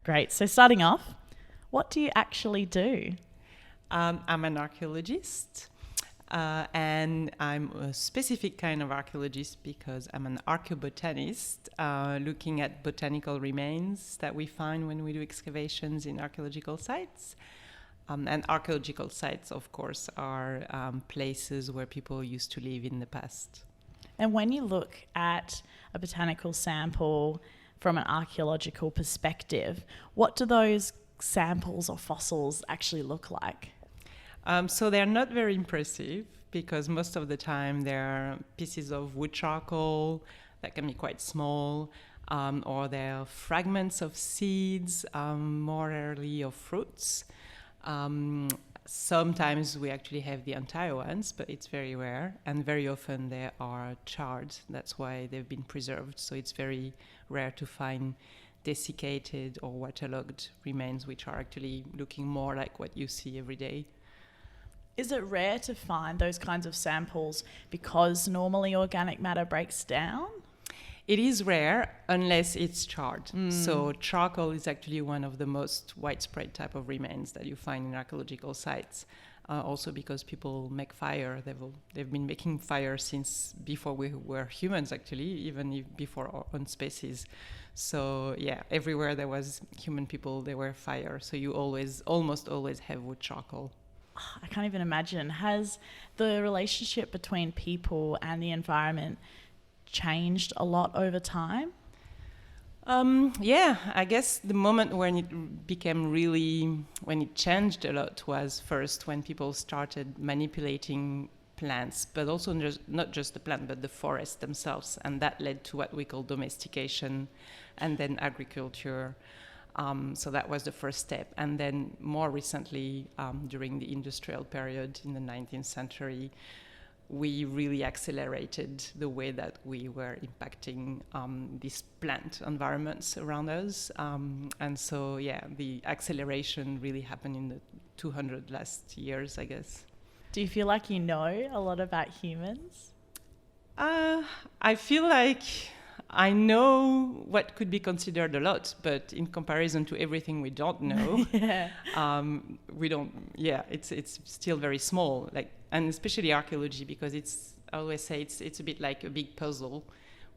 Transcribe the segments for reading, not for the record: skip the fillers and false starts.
Great. So starting off, what do you actually do? I'm an archaeologist, and I'm a specific kind of archaeologist because I'm an archeo-botanist, looking at botanical remains that we find when we do excavations in archaeological sites. And archaeological sites, of course, are places where people used to live in the past. And when you look at a botanical sample from an archaeological perspective, what do those samples or fossils actually look like? So they're not very impressive because most of the time they're pieces of wood charcoal that can be quite small, or they're fragments of seeds, more rarely of fruits. Sometimes we actually have the entire ones, but it's very rare, and very often they are charred. That's why they've been preserved. So it's very rare to find desiccated or waterlogged remains, which are actually looking more like what you see every day. Is it rare to find those kinds of samples because normally organic matter breaks down? It is rare unless it's charred. So charcoal is actually one of the most widespread type of remains that you find in archaeological sites. Also because people make fire. They've been making fire since before we were humans, actually, even before our own species. So yeah, everywhere there was human people, there were fire. So you almost always have wood charcoal. I can't even imagine. Has the relationship between people and the environment changed a lot over time? Yeah, I guess the moment when it changed a lot was first when people started manipulating plants, but also not just the plant, but the forest themselves. And that led to what we call domestication and then agriculture. So that was the first step. And then more recently, during the industrial period in the 19th century, we really accelerated the way that we were impacting these plant environments around us. And so, yeah, the acceleration really happened in the 200 last years, I guess. Do you feel like you know a lot about humans? I feel like I know what could be considered a lot, but in comparison to everything we don't know, we don't. Yeah, it's still very small. And especially archaeology, because I always say it's a bit like a big puzzle,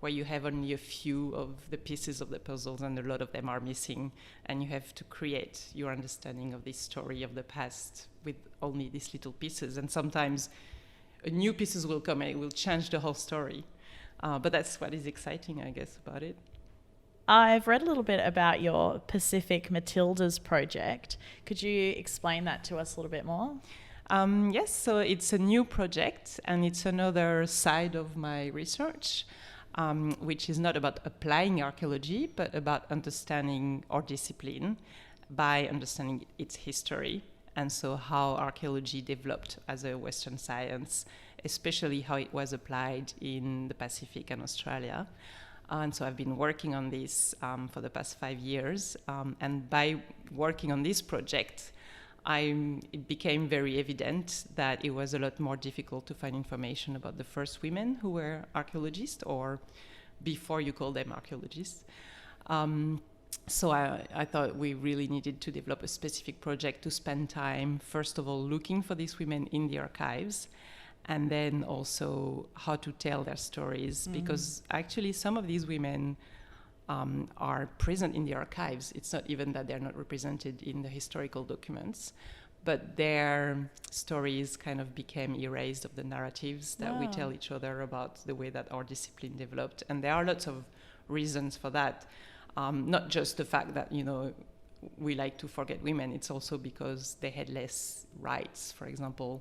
where you have only a few of the pieces of the puzzles, and a lot of them are missing, and you have to create your understanding of this story of the past with only these little pieces. And sometimes new pieces will come and it will change the whole story. But that's what is exciting, I guess, about it. I've read a little bit about your Pacific Matildas project. Could you explain that to us a little bit more? Yes, so it's a new project, and it's another side of my research, which is not about applying archaeology, but about understanding our discipline by understanding its history, and so how archaeology developed as a Western science, especially how it was applied in the Pacific and Australia. And so I've been working on this for the past 5 years. And by working on this project, it became very evident that it was a lot more difficult to find information about the first women who were archaeologists, or before you call them archaeologists. So I thought we really needed to develop a specific project to spend time, first of all, looking for these women in the archives, and then also how to tell their stories, because actually some of these women are present in the archives. It's not even that they're not represented in the historical documents, but their stories kind of became erased of the narratives that we tell each other about the way that our discipline developed. And there are lots of reasons for that. Not just the fact that, we like to forget women, it's also because they had less rights, for example.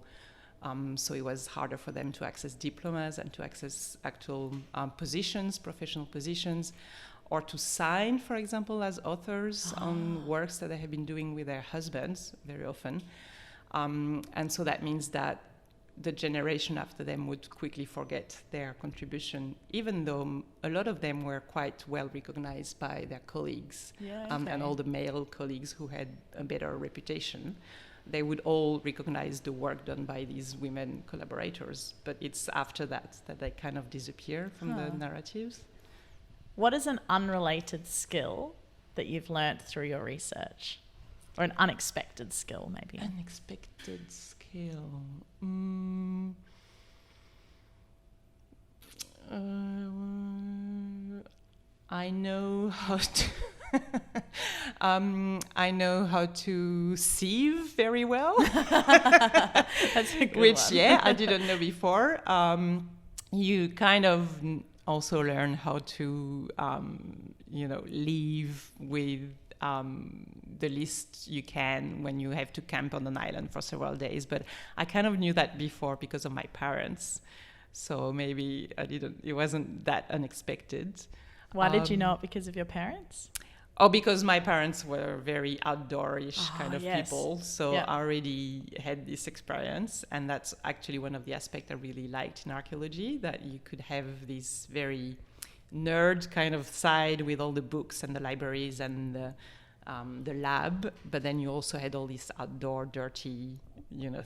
So it was harder for them to access diplomas and to access actual positions, professional positions, or to sign, for example, as authors on works that they have been doing with their husbands very often. And so that means that the generation after them would quickly forget their contribution, even though a lot of them were quite well recognized by their colleagues, and all the male colleagues who had a better reputation. They would all recognize the work done by these women collaborators, but it's after that they kind of disappear from the narratives. What is an unrelated skill that you've learnt through your research? Or an unexpected skill, maybe? Unexpected skill. I know how to I know how to sieve very well. That's a good Which, one. yeah, I didn't know before. You kind of also learn how to, live with the least you can when you have to camp on an island for several days. But I kind of knew that before because of my parents. So maybe it wasn't that unexpected. Why did you know it? Because of your parents? Oh, because my parents were very outdoorish kind of yes. people. So Yeah. I already had this experience. And that's actually one of the aspects I really liked in archaeology, that you could have this very nerd kind of side with all the books and the libraries and the lab. But then you also had all these outdoor dirty,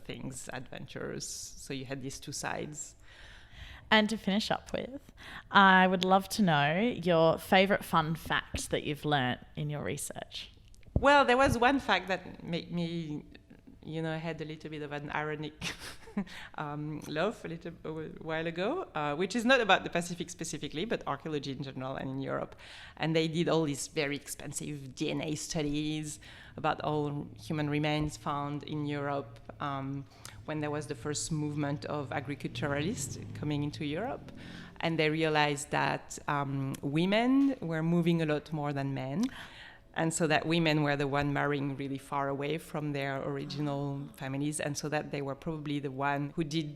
things, adventures. So you had these two sides. And to finish up with, I would love to know your favourite fun fact that you've learnt in your research. Well, there was one fact that made me, had a little bit of an ironic love a while ago, which is not about the Pacific specifically, but archaeology in general and in Europe. And they did all these very expensive DNA studies about all human remains found in Europe when there was the first movement of agriculturalists coming into Europe. And they realized that women were moving a lot more than men. And so that women were the one marrying really far away from their original families. And so that they were probably the one who did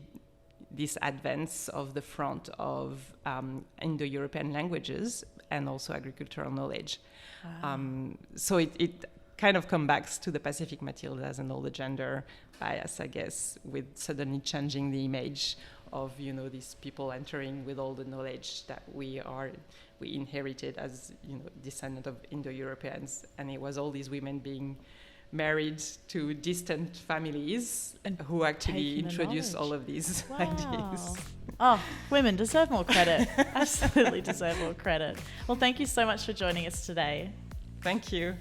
this advance of the front of Indo-European languages and also agricultural knowledge. Wow. So it kind of comes back to the Pacific Matildas and all the gender bias, I guess, with suddenly changing the image of, these people entering with all the knowledge that we inherited as, descendant of Indo-Europeans. And it was all these women being married to distant families and who actually introduced all of these ideas. Oh, women deserve more credit. Absolutely deserve more credit. Well, thank you so much for joining us today. Thank you.